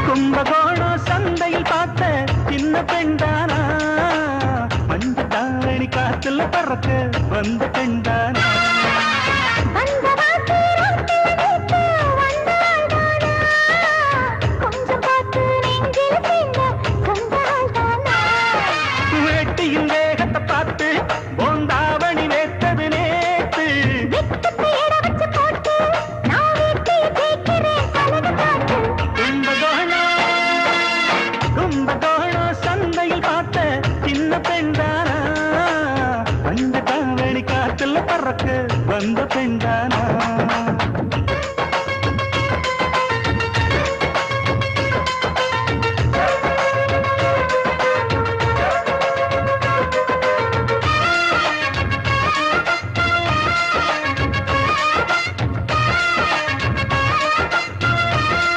கும்பகோணம் சந்தையில் பார்த்த சின்ன பெண்தானா மஞ்ச தாவணி காத்துல பறக்க வந்த பெண்தானா வேட்டியின் வேகத்தை பார்த்து போந்தாவணி வேத்தது நேத்து கும்பகோணம் சந்தையில் பார்த்த சின்ன பெண்தானா மஞ்ச தாவணி காத்துல பறக்க வந்த பெண்தானா